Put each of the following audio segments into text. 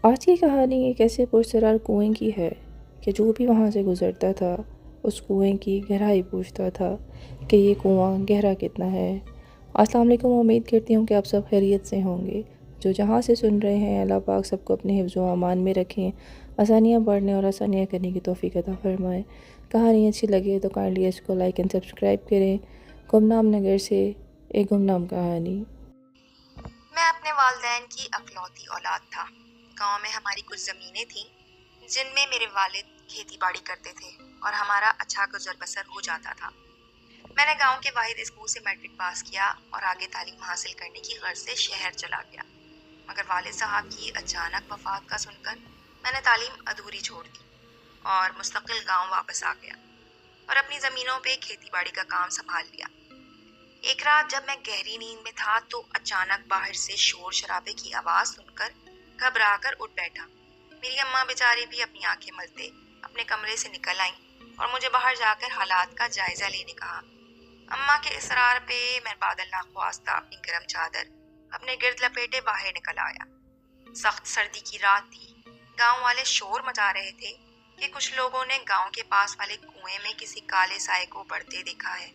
آج کی کہانی ایک ایسے پرسرار کنویں کی ہے کہ جو بھی وہاں سے گزرتا تھا اس کنویں کی گہرائی پوچھتا تھا کہ یہ کنواں گہرا کتنا ہے۔ السلام علیکم، امید کرتی ہوں کہ آپ سب خیریت سے ہوں گے۔ جو جہاں سے سن رہے ہیں، اللہ پاک سب کو اپنے حفظ و امان میں رکھیں، آسانیاں پڑھنے اور آسانیاں کرنے کی توفیق عطا فرمائے۔ کہانی اچھی لگے تو کائنڈلی اس کو لائک اینڈ سبسکرائب کریں۔ گمنام نگر سے ایک گمنام کہانی۔ میں اپنے والدین کی اکلوتی اولاد تھا۔ گاؤں میں ہماری کچھ زمینیں تھیں جن میں میرے والد کھیتی باڑی کرتے تھے اور ہمارا اچھا گزر بسر ہو جاتا تھا۔ میں نے گاؤں کے واحد اسکول سے میٹرک پاس کیا اور آگے تعلیم حاصل کرنے کی غرض سے شہر چلا گیا، مگر والد صاحب کی اچانک وفات کا سن کر میں نے تعلیم ادھوری چھوڑ دی اور مستقل گاؤں واپس آ گیا اور اپنی زمینوں پہ کھیتی باڑی کا کام سنبھال لیا۔ ایک رات جب میں گہری نیند میں تھا تو اچانک باہر سے شور شرابے کی آواز سن کر گھبرا کر اٹھ بیٹھا۔ میری اماں بیچاری بھی اپنی آنکھیں ملتے اپنے کمرے سے نکل آئیں اور مجھے باہر جا کر حالات کا جائزہ لینے کہا۔ اماں کے اصرار پہ میں بعد اللہ خواستہ اپنی گرم چادر اپنے گرد لپیٹے باہر نکل آیا۔ سخت سردی کی رات تھی۔ گاؤں والے شور مچا رہے تھے کہ کچھ لوگوں نے گاؤں کے پاس والے کنویں میں کسی کالے سائے کو بڑھتے دیکھا ہے۔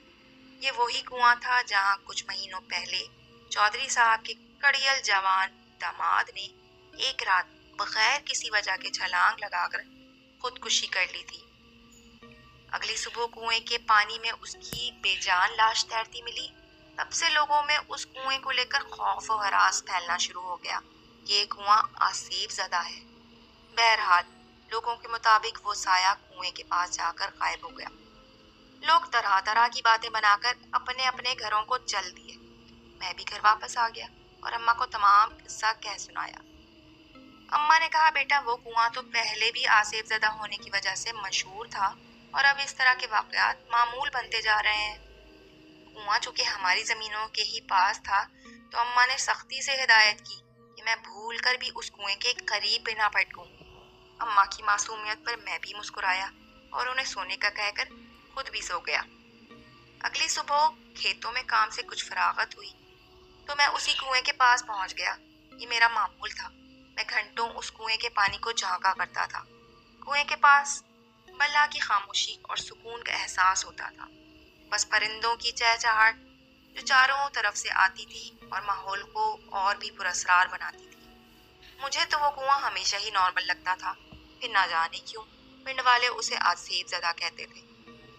یہ وہی کنواں تھا جہاں کچھ مہینوں پہلے چودھری صاحب کے کڑیل جوان داماد نے ایک رات بغیر کسی وجہ کے چھلانگ لگا کر خودکشی کر لی تھی۔ اگلی صبح کنویں کے پانی میں اس کی بے جان لاش تیرتی ملی۔ تب سے لوگوں میں اس کنویں کو لے کر خوف و ہراس پھیلنا شروع ہو گیا۔ یہ کنواں آسیب زدہ ہے۔ بہرحال لوگوں کے مطابق وہ سایہ کنویں کے پاس جا کر غائب ہو گیا۔ لوگ طرح طرح کی باتیں بنا کر اپنے اپنے گھروں کو چل دیے۔ میں بھی گھر واپس آ گیا اور اماں کو تمام قصہ کہہ سنایا۔ اماں نے کہا، بیٹا وہ کنواں تو پہلے بھی آسیب زدہ ہونے کی وجہ سے مشہور تھا اور اب اس طرح کے واقعات معمول بنتے جا رہے ہیں۔ کنواں چونکہ ہماری زمینوں کے ہی پاس تھا تو اماں نے سختی سے ہدایت کی کہ میں بھول کر بھی اس کنویں کے قریب بھی نہ پٹکوں۔ اماں کی معصومیت پر میں بھی مسکرایا اور انہیں سونے کا کہہ کر خود بھی سو گیا۔ اگلی صبح کھیتوں میں کام سے کچھ فراغت ہوئی تو میں اسی کنویں کے پاس پہنچ گیا۔ یہ میرا معمول تھا۔ میں گھنٹوں اس کنویں کے پانی کو جھانکا کرتا تھا۔ کنویں کے پاس بلا کی خاموشی اور سکون کا احساس ہوتا تھا، بس پرندوں کی چہچہاہٹ جو چاروں طرف سے آتی تھی اور ماحول کو اور بھی پراسرار بناتی تھی۔ مجھے تو وہ کنواں ہمیشہ ہی نارمل لگتا تھا، پھر نہ جانے کیوں پنڈ والے اسے آسیب زدہ کہتے تھے۔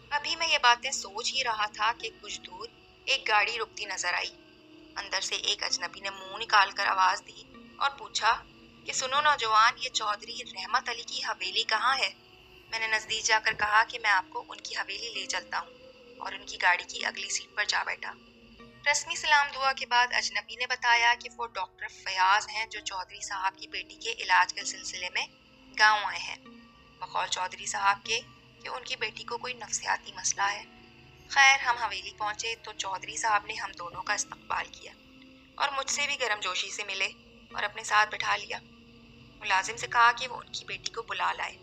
ابھی میں یہ باتیں سوچ ہی رہا تھا کہ کچھ دور ایک گاڑی رکتی نظر آئی۔ اندر سے ایک اجنبی نے منہ نکال کر آواز دی اور پوچھا کہ سنو نوجوان، یہ چودھری رحمت علی کی حویلی کہاں ہے؟ میں نے نزدیک جا کر کہا کہ میں آپ کو ان کی حویلی لے چلتا ہوں اور ان کی گاڑی کی اگلی سیٹ پر جا بیٹھا۔ رسمی سلام دعا کے بعد اجنبی نے بتایا کہ وہ ڈاکٹر فیاض ہیں جو چودھری صاحب کی بیٹی کے علاج کے سلسلے میں گاؤں آئے ہیں، بقول چودھری صاحب کے کہ ان کی بیٹی کو کوئی نفسیاتی مسئلہ ہے۔ خیر ہم حویلی پہنچے تو چودھری صاحب نے ہم دونوں کا استقبال کیا اور مجھ سے بھی گرم جوشی سے ملے اور اپنے ساتھ بٹھا لیا۔ ملازم سے کہا کہ وہ ان کی بیٹی کو بلا لائے۔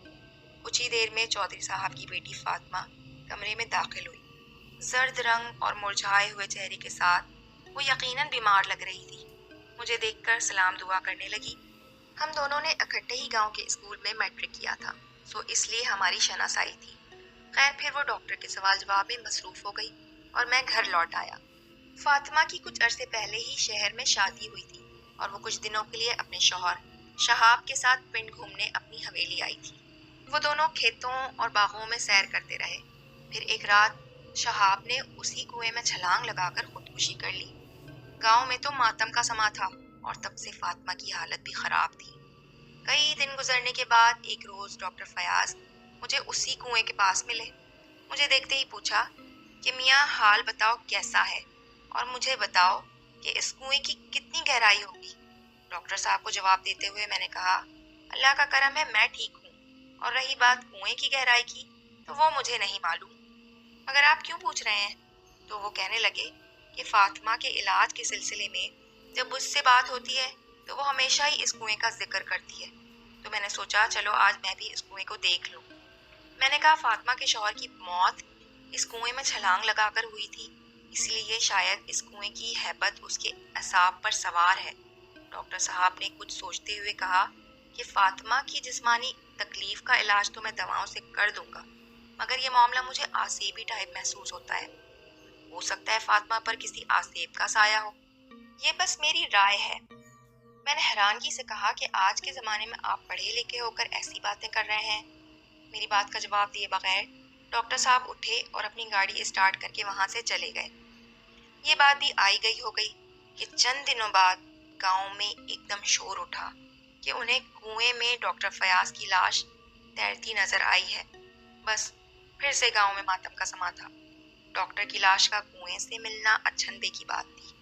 کچھ ہی دیر میں چودھری صاحب کی بیٹی فاطمہ کمرے میں داخل ہوئی۔ زرد رنگ اور مرجھائے ہوئے چہرے کے ساتھ وہ یقیناً بیمار لگ رہی تھی۔ مجھے دیکھ کر سلام دعا کرنے لگی۔ ہم دونوں نے اکٹھے ہی گاؤں کے اسکول میں میٹرک کیا تھا، سو اس لیے ہماری شناسائی تھی۔ خیر پھر وہ ڈاکٹر کے سوال جواب میں مصروف ہو گئی اور میں گھر لوٹ آیا۔ فاطمہ کی کچھ عرصے پہلے ہی شہر میں شادی ہوئی تھی اور وہ کچھ دنوں کے لیے اپنے شوہر شہاب کے ساتھ پنڈ گھومنے اپنی حویلی آئی تھی۔ وہ دونوں کھیتوں اور باغوں میں سیر کرتے رہے۔ پھر ایک رات شہاب نے اسی کنویں میں چھلانگ لگا کر خودکشی کر لی۔ گاؤں میں تو ماتم کا سما تھا اور تب سے فاطمہ کی حالت بھی خراب تھی۔ کئی دن گزرنے کے بعد ایک روز ڈاکٹر فیاض مجھے اسی کنویں کے پاس ملے۔ مجھے دیکھتے ہی پوچھا کہ میاں حال بتاؤ کیسا ہے اور مجھے بتاؤ کہ اس کنویں کی کتنی گہرائی ہوگی۔ ڈاکٹر صاحب کو جواب دیتے ہوئے میں نے کہا، اللہ کا کرم ہے میں ٹھیک ہوں، اور رہی بات کنویں کی گہرائی کی تو وہ مجھے نہیں معلوم، مگر آپ کیوں پوچھ رہے ہیں؟ تو وہ کہنے لگے کہ فاطمہ کے علاج کے سلسلے میں جب اس سے بات ہوتی ہے تو وہ ہمیشہ ہی اس کنویں کا ذکر کرتی ہے، تو میں نے سوچا چلو آج میں بھی اس کنویں کو دیکھ لوں۔ میں نے کہا فاطمہ کے شوہر کی موت اس کنویں میں چھلانگ لگا کر ہوئی تھی، اس لیے شاید اس کنویں کی ہیبت اس کے اعصاب پر سوار ہے۔ ڈاکٹر صاحب نے کچھ سوچتے ہوئے کہا कि फातिमा की जिस्मानी तकलीफ का इलाज तो मैं दवाओं से कर दूंगा, मगर ये मामला मुझे आसेबी टाइप महसूस होता है। हो सकता है फातिमा पर किसी आसेब का साया हो। ये बस मेरी राय है। मैंने हैरानगी से कहा कि आज के ज़माने में आप पढ़े लिखे होकर ऐसी बातें कर रहे हैं। मेरी बात का जवाब दिए बगैर डॉक्टर साहब उठे और अपनी गाड़ी स्टार्ट करके वहाँ से चले गए। ये बात भी आई गई हो गई कि चंद दिनों बाद गांव में एकदम शोर उठा कि उन्हें कुएं में डॉक्टर फयाज की लाश तैरती नजर आई है। बस फिर से गांव में मातम का समा था। डॉक्टर की लाश का कुएं से मिलना अचंभे की बात थी।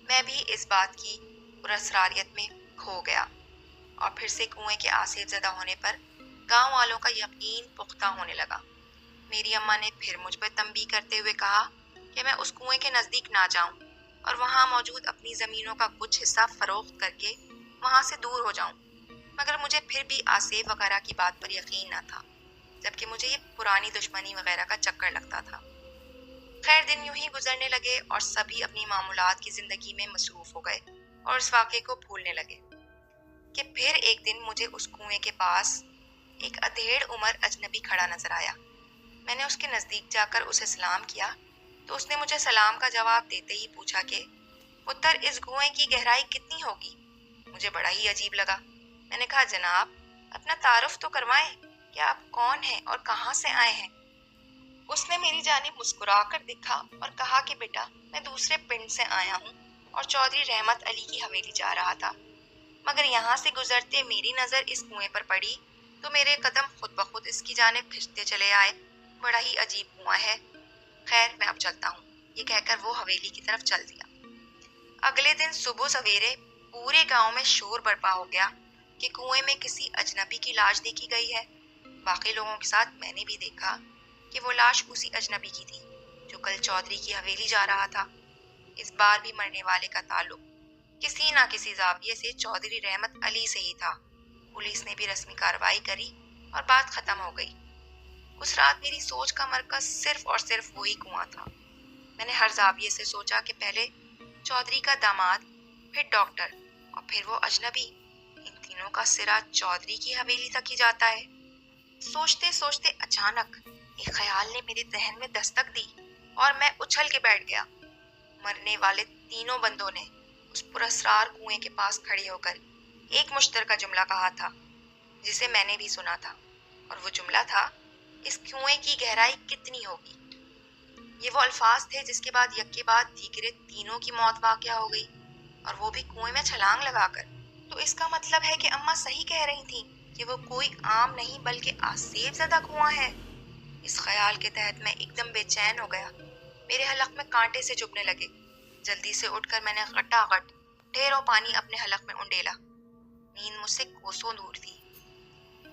मैं भी इस बात की पुरस्कारियत में खो गया और फिर से कुएं के आसेब ज़दा होने पर गांव वालों का यकीन पुख्ता होने लगा। मेरी अम्मा ने फिर मुझ पर तंबीह करते हुए कहा कि मैं उस कुएं के नज़दीक ना जाऊं और वहां मौजूद अपनी ज़मीनों का कुछ हिस्सा फरोख्त करके वहां से दूर हो जाऊं, मगर मुझे फिर भी आसेब वगैरह की बात पर यकीन न था, जबकि मुझे ये पुरानी दुश्मनी वगैरह का चक्कर लगता था। खैर, दिन यूं ही गुजरने लगे और सभी अपनी मामूलात की ज़िंदगी में मसरूफ़ हो गए और इस वाक़े को भूलने लगे कि फिर एक दिन मुझे उस कुएं के पास एक अधेड़ उम्र अजनबी खड़ा नजर आया। मैंने उसके नज़दीक जाकर उसे सलाम किया तो उसने मुझे सलाम का जवाब देते ही पूछा कि पुत्र, इस कुएं की गहराई कितनी होगी? मुझे बड़ा ही अजीब लगा। मैंने कहा, जनाब, अपना तारुफ तो करवाएं कि आप कौन हैं और कहाँ से आए हैं। उसने मेरी जानिब मुस्कुरा कर देखा और कहा कि बेटा, मैं दूसरे पिंड से आया हूँ और चौधरी रहमत अली की हवेली जा रहा था, मगर यहाँ से गुजरते मेरी नज़र इस कुएं पर पड़ी तो मेरे कदम खुद ब खुद इसकी जानिब खिंचते चले आए। बड़ा ही अजीब कुआं है। खैर, मैं अब चलता हूँ, ये कहकर वो हवेली की तरफ चल दिया। अगले दिन सुबह सवेरे पूरे गांव में शोर बर्पा हो गया कि कुएं में किसी अजनबी की लाश देखी गई है। बाकी लोगों के साथ मैंने भी देखा कि वो लाश उसी अजनबी की थी जो कल चौधरी की हवेली जा रहा था। इस बार भी मरने वाले का ताल्लुक किसी न किसी जाविये से चौधरी रहमत अली से ही था। पुलिस ने भी रस्मी कार्रवाई करी और बात खत्म हो गई। उस रात मेरी सोच का मरकज सिर्फ और सिर्फ वही कुआं था। मैंने हर जाविये से सोचा कि पहले चौधरी का दामाद, फिर डॉक्टर और फिर वो अजनबी, इन तीनों का सिरा चौधरी की हवेली तक ही जाता है। सोचते सोचते अचानक एक ख्याल ने मेरे जहन में दस्तक दी और मैं उछल के बैठ गया। मरने वाले तीनों बंदों ने उस पुरस्कार कुएं के पास खड़े होकर एक मुश्तरका जुमला कहा था जिसे मैंने भी सुना था, और वो जुमला था, इस कुएं की गहराई कितनी होगी। ये वो अल्फाज थे जिसके बाद यक्के बाद दीगरे तीनों की मौत वाक़या हो गई, और वो भी कुएं में छलांग लगाकर। तो इसका मतलब है कि अम्मा सही कह रही थी कि वो कोई आम नहीं बल्कि आसेब ज़दा कुआं है। इस ख्याल के तहत मैं एकदम बेचैन हो गया। मेरे हलक में कांटे से चुभने लगे। जल्दी से उठकर मैंने गटागट ढेरों पानी अपने हलक में उंडेला। नींद मुझसे कोसों दूर थी।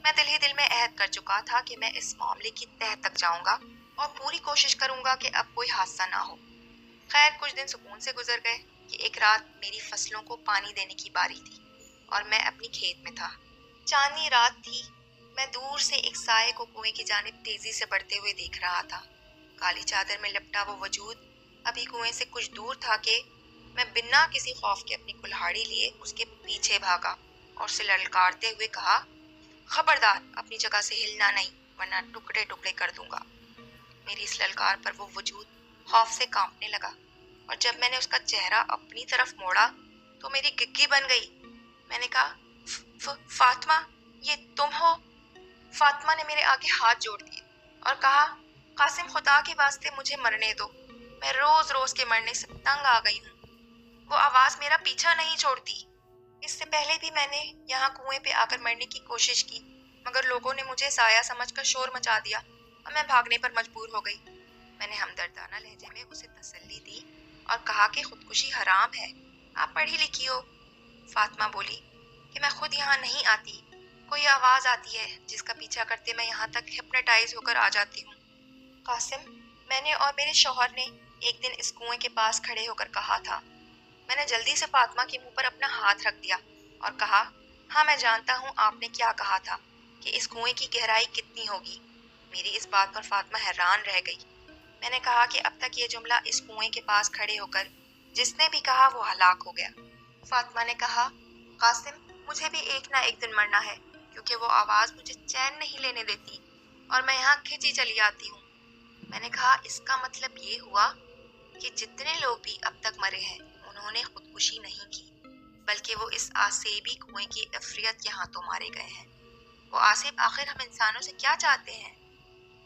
मैं दिल ही दिल में अहद कर चुका था कि मैं इस मामले की तह तक जाऊंगा और पूरी कोशिश करूंगा कि अब कोई हादसा ना हो। खैर, कुछ दिन सुकून से गुजर गए कि एक रात मेरी फसलों को पानी देने की बारी थी और मैं अपनी खेत में था। चांदनी रात थी। मैं दूर से एक साये को कुएं की जानिब तेजी से बढ़ते हुए देख रहा था। काली चादर में लपटा वो वजूद अभी कुएं से कुछ दूर था कि मैं बिना किसी खौफ के अपनी कुल्हाड़ी लिए उसके पीछे भागा और उसे ललकारते हुए कहा, खबरदार, अपनी जगह से हिलना नहीं, वरना टुकड़े टुकड़े कर दूंगा। मेरी इस ललकार पर वो वजूद खौफ से कांपने लगा और जब मैंने उसका चेहरा अपनी तरफ मोड़ा तो मेरी गिग्गी बन गई। मैंने कहा, फातिमा, ये तुम हो? फातिमा ने मेरे आगे हाथ जोड़ दिए और कहा, कासिम, खुदा के वास्ते मुझे मरने दो, मैं रोज रोज के मरने से तंग आ गई हूँ। वो आवाज मेरा पीछा नहीं छोड़ती। इससे पहले भी मैंने यहाँ कुएं पे आकर मरने की कोशिश की, मगर लोगों ने मुझे साया समझकर शोर मचा दिया और मैं भागने पर मजबूर हो गई। मैंने हमदर्दाना लहजे में उसे तसल्ली दी और कहा कि खुदकुशी हराम है, आप पढ़ी लिखी हो। फातिमा बोली कि मैं खुद यहाँ नहीं आती, कोई आवाज आती है जिसका पीछा करते मैं यहाँ तक हिप्नोटाइज होकर आ जाती हूँ। कासिम, मैंने और मेरे शौहर ने एक दिन इस कुएं के पास खड़े होकर कहा था। मैंने जल्दी से फातिमा के मुंह पर अपना हाथ रख दिया और कहा, हाँ, मैं जानता हूँ आपने क्या कहा था कि इस कुएं की गहराई कितनी होगी। मेरी इस बात पर फातिमा हैरान रह गई। मैंने कहा कि अब तक ये जुमला इस कुएं के पास खड़े होकर जिसने भी कहा वो हलाक हो गया। फातिमा ने कहा, कासिम, मुझे भी एक ना एक दिन मरना है, क्योंकि वो आवाज़ मुझे चैन नहीं लेने देती और मैं यहाँ खिंची चली आती हूँ। मैंने कहा, इसका मतलब ये हुआ कि जितने लोग भी अब तक मरे हैं उन्होंने खुदकुशी नहीं की, बल्कि वो इस आसेबी कुएं की इफ्रियत के हाथों मारे गए हैं। वो आसिफ आखिर हम इंसानों से क्या चाहते हैं?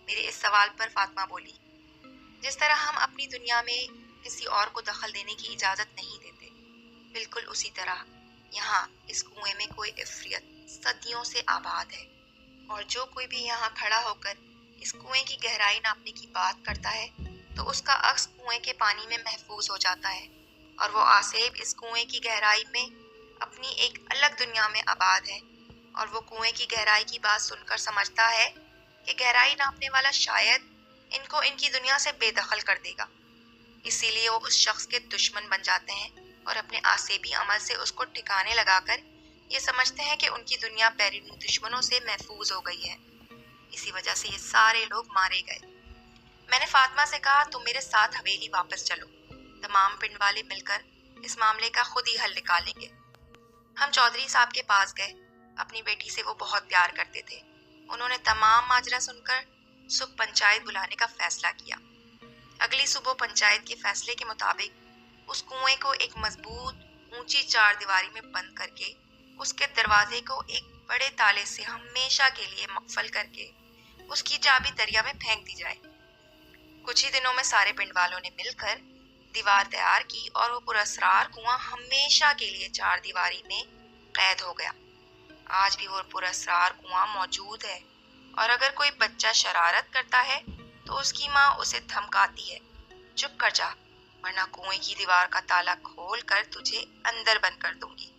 मेरे इस सवाल पर फातिमा बोली, जिस तरह हम अपनी दुनिया में किसी और को दखल देने की इजाज़त नहीं देते, बिल्कुल उसी तरह यहाँ इस कुएं में कोई इफ्रियत सदियों से आबाद है, और जो कोई भी यहाँ खड़ा होकर इस कुएं की गहराई नापने की बात करता है तो उसका अक्स कुएं के पानी में महफूज हो जाता है, और वो आसेब इस कुएं की गहराई में अपनी एक अलग दुनिया में आबाद है, और वो कुएं की गहराई की बात सुनकर समझता है कि गहराई नापने वाला शायद इनको इनकी दुनिया से बेदखल कर देगा। इसीलिए वो उस शख्स के दुश्मन बन जाते हैं और अपने आसेबी अमल से उसको ठिकाने लगाकर ये समझते हैं कि उनकी दुनिया बैरूनी दुश्मनों से महफूज हो गई है। इसी वजह से ये सारे लोग मारे गए। मैंने फातिमा से कहा, तुम मेरे साथ हवेली वापस चलो, तमाम पिंड वाले मिलकर इस मामले का खुद ही हल निकालेंगे। हम चौधरी साहब के पास गए। अपनी बेटी से वो बहुत प्यार करते थे। उन्होंने तमाम माजरा सुनकर सुबह पंचायत बुलाने का फैसला किया। अगली सुबह पंचायत के फैसले के मुताबिक उस कुएं को एक मजबूत ऊंची चार दीवारी में बंद करके उसके दरवाजे को एक बड़े ताले से हमेशा के लिए मकफल करके उसकी चाबी दरिया में फेंक दी जाए। कुछ ही दिनों में सारे पिंड वालों ने मिलकर दीवार तैयार की और वो पुरअसरार कुआं हमेशा के लिए चार दीवारी में कैद हो गया। आज भी वो पुरअसरार कुआं मौजूद है, और अगर कोई बच्चा शरारत करता है तो उसकी माँ उसे धमकाती है, चुप कर जा वरना कुएं की दीवार का ताला खोल कर तुझे अंदर बंद कर दूंगी।